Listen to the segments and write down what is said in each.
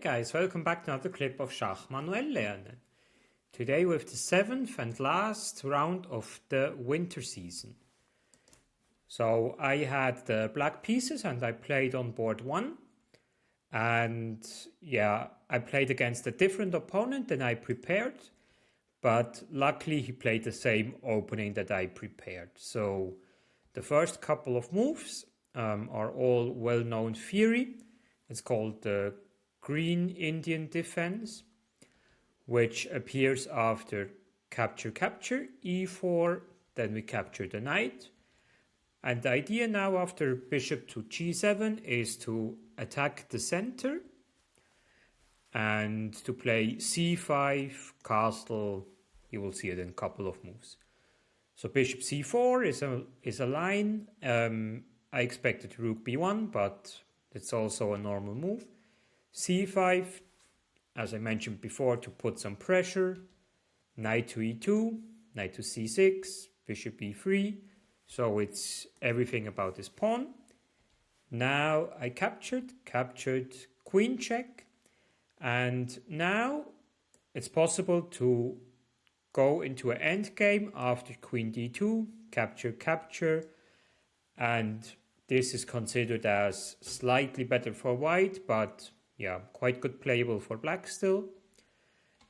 Hey guys, welcome back to another clip of Schach-manuel-lernen. Today with the 7th and last round of the winter season. So I had the black pieces and I played on board 1. And yeah, I played against a different opponent than I prepared. But luckily he played the same opening that I prepared. So the first couple of moves are all well-known theory. It's called the Green Indian defense, which appears after capture, e4, then we capture the knight. And the idea now after bishop to g7 is to attack the center and to play c5, castle. You will see it in a couple of moves. So bishop c4 is a line. I expected rook b1, but it's also a normal move. c5, as I mentioned before, to put some pressure. Knight to e2, knight to c6, bishop e3. So it's everything about this pawn. Now I captured queen check. And now it's possible to go into an endgame after queen d2, capture. And this is considered as slightly better for white, but yeah, quite good playable for black still.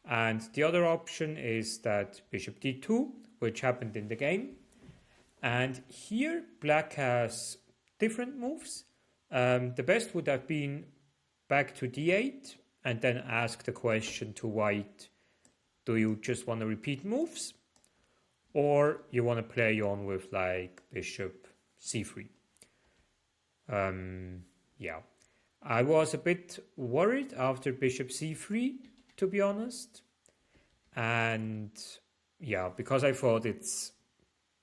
And the other option is that bishop d2, which happened in the game. And here black has different moves. The best would have been back to d8 and then ask the question to white, do you just want to repeat moves? Or you want to play on with like bishop c3? Yeah. I was a bit worried after bishop c3, to be honest. And yeah, because I thought it's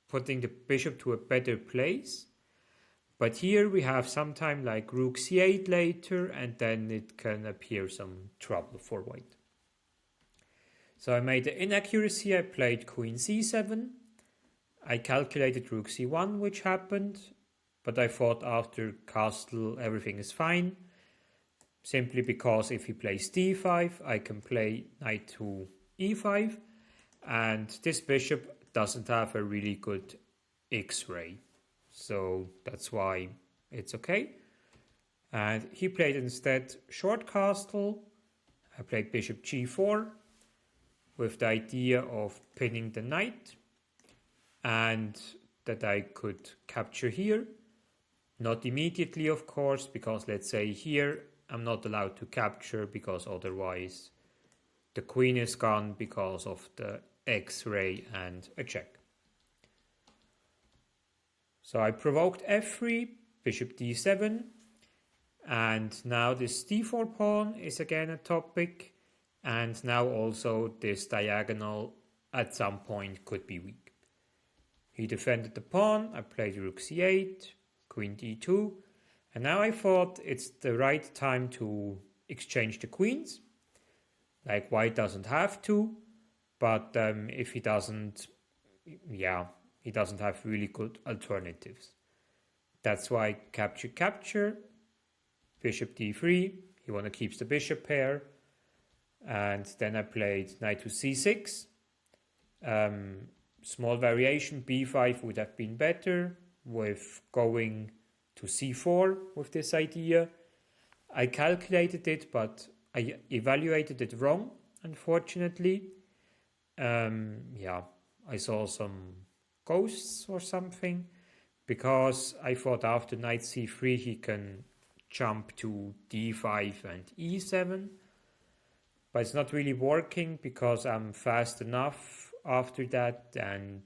putting the bishop to a better place. But here we have sometime like rook c8 later, and then it can appear some trouble for white. So I made an inaccuracy. I played queen c7. I calculated rook c1, which happened. But I thought after castle everything is fine. Simply because if he plays d5, I can play knight to e5. And this bishop doesn't have a really good x-ray. So that's why it's okay. And he played instead short castle. I played bishop g4 with the idea of pinning the knight. And that I could capture here. Not immediately, of course, because let's say here I'm not allowed to capture because otherwise the queen is gone because of the x-ray and a check. So I provoked f3, bishop d7, and now this d4 pawn is again a topic, and now also this diagonal at some point could be weak. He defended the pawn, I played rook c8, queen d2, and now I thought it's the right time to exchange the queens. Like white doesn't have to, but if he doesn't, yeah, he doesn't have really good alternatives. That's why capture, bishop d3, he want to keep the bishop pair, and then I played knight to c6. Small variation, b5 would have been better with going to c4 with this idea. I calculated it, but I evaluated it wrong, unfortunately. Yeah, I saw some ghosts or something, because I thought after knight c3 he can jump to d5 and e7. But it's not really working because I'm fast enough after that, and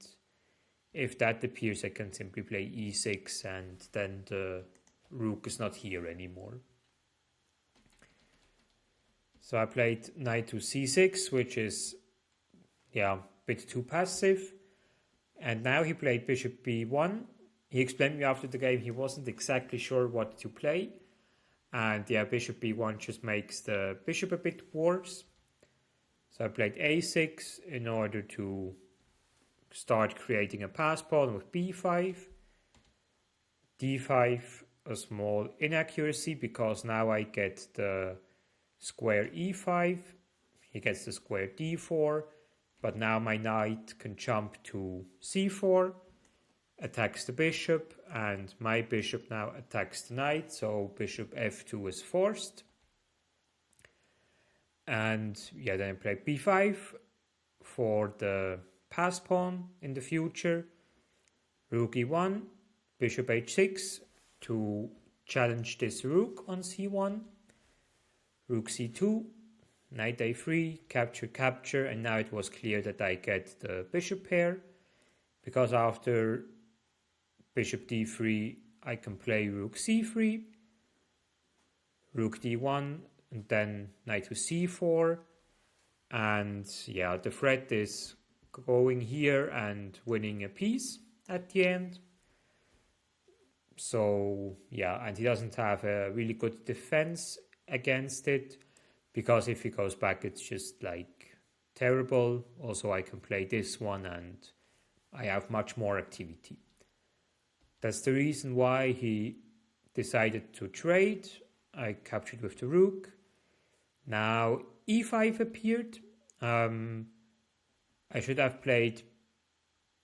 if that appears, I can simply play e6 and then the rook is not here anymore. So I played knight to c6, which is, yeah, a bit too passive. And now he played bishop b1. He explained me after the game he wasn't exactly sure what to play. And yeah, bishop b1 just makes the bishop a bit worse. So I played a6 in order to start creating a pass pawn with b5. d5, a small inaccuracy, because now I get the square e5, he gets the square d4, but now my knight can jump to c4, attacks the bishop, and my bishop now attacks the knight, so bishop f2 is forced. And yeah, then I play b5 for the pass pawn in the future, rook e1, bishop h6 to challenge this rook on c1, rook c2, knight a3, capture, capture, and now it was clear that I get the bishop pair, because after bishop d3 I can play rook c3, rook d1, and then knight to c4, and yeah, the threat is going here and winning a piece at the end. So yeah, and he doesn't have a really good defense against it, because if he goes back it's just like terrible. Also I can play this one and I have much more activity. That's the reason why he decided to trade. I captured with the rook. Now e5 appeared. I should have played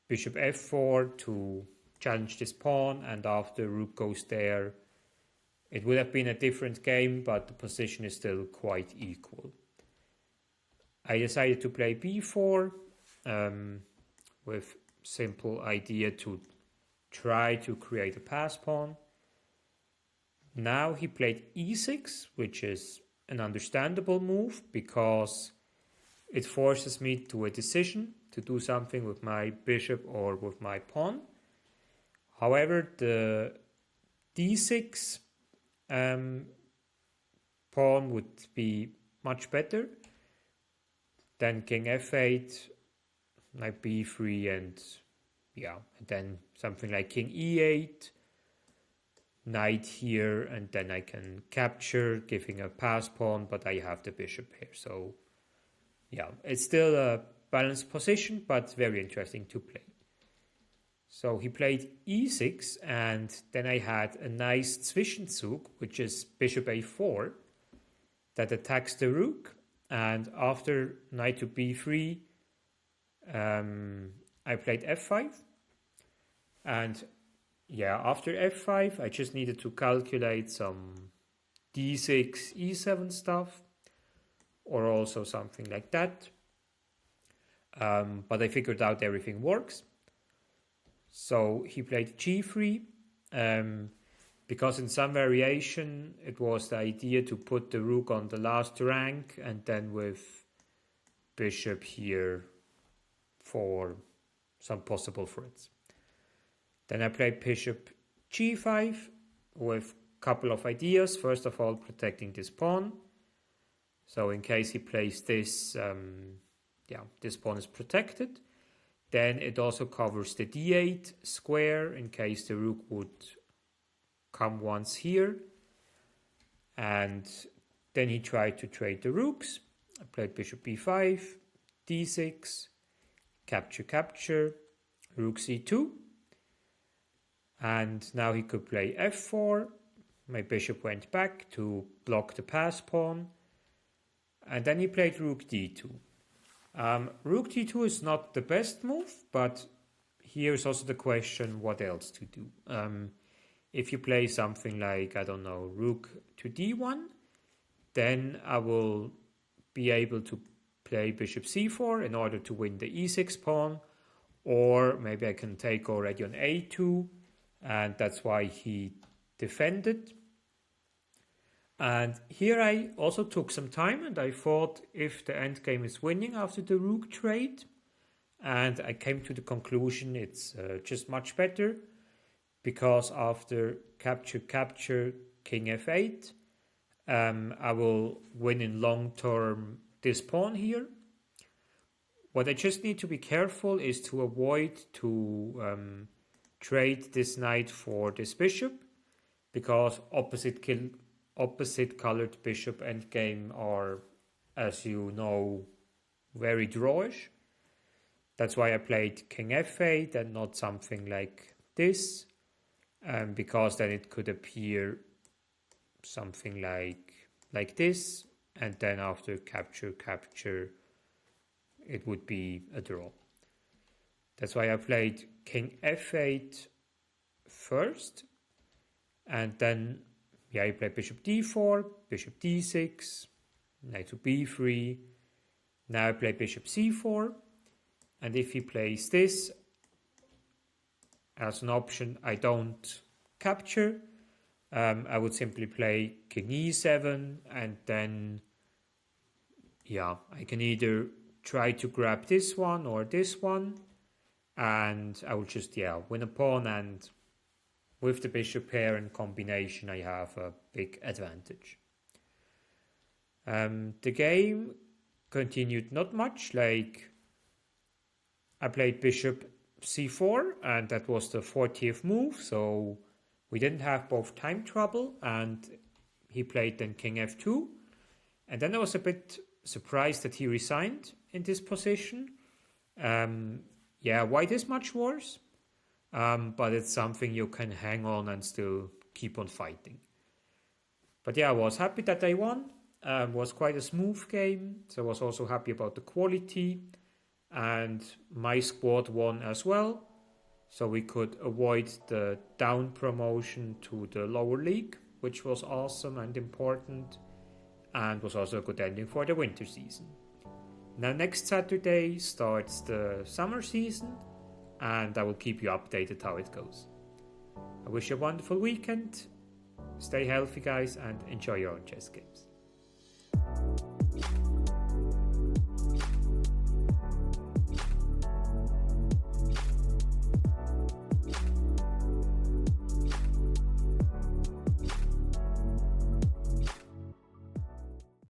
bishop f4 to challenge this pawn, and after rook goes there, it would have been a different game, but the position is still quite equal. I decided to play b4 with simple idea to try to create a pass pawn. Now he played e6, which is an understandable move because it forces me to a decision to do something with my bishop or with my pawn. However, the d6 pawn would be much better than king f8, knight b3, and yeah, and then something like king e8, knight here, and then I can capture, giving a pass pawn, but I have the bishop here. So yeah, it's still a balanced position, but very interesting to play. So he played e6, and then I had a nice Zwischenzug, which is bishop a4, that attacks the rook. And after knight to b3, I played f5. And yeah, after f5, I just needed to calculate some d6, e7 stuff, or also something like that. But I figured out everything works. So he played g3, because in some variation it was the idea to put the rook on the last rank and then with bishop here for some possible threats. Then I played bishop g5 with a couple of ideas. First of all, protecting this pawn. So in case he plays this, this pawn is protected. Then it also covers the d8 square in case the rook would come once here. And then he tried to trade the rooks. I played bishop b5, d6, capture, capture, rook c2. And now he could play f4. My bishop went back to block the pass pawn. And then he played rook d2. Rook d2 is not the best move, but here's also the question, what else to do? If you play something like, I don't know, rook to d1, then I will be able to play bishop c4 in order to win the e6 pawn, or maybe I can take already on a2, and that's why he defended. And here I also took some time, and I thought if the endgame is winning after the rook trade, and I came to the conclusion it's just much better, because after capture, capture, king f8, I will win in long term this pawn here. What I just need to be careful is to avoid to trade this knight for this bishop, because opposite colored bishop endgame are, as you know, very drawish. That's why I played king f8 and not something like this, because then it could appear something like this, and then after capture, it would be a draw. That's why I played king f8 first, and then I played bishop d4, bishop d6, knight to b3. Now I play bishop c4, and if he plays this as an option, I don't capture. I would simply play king e7, and then I can either try to grab this one or this one, and I will just win a pawn, and with the bishop pair in combination I have a big advantage. The game continued not much. Like, I played bishop c4, and that was the 40th move, so we didn't have both time trouble, and he played then king f2, and then I was a bit surprised that he resigned in this position. White is much worse, but it's something you can hang on and still keep on fighting. But I was happy that I won. It was quite a smooth game, so I was also happy about the quality, and my squad won as well, so we could avoid the down promotion to the lower league, which was awesome and important, and was also a good ending for the winter season. Now next Saturday starts the summer season, and I will keep you updated how it goes. I wish you a wonderful weekend, stay healthy guys, and enjoy your own chess games.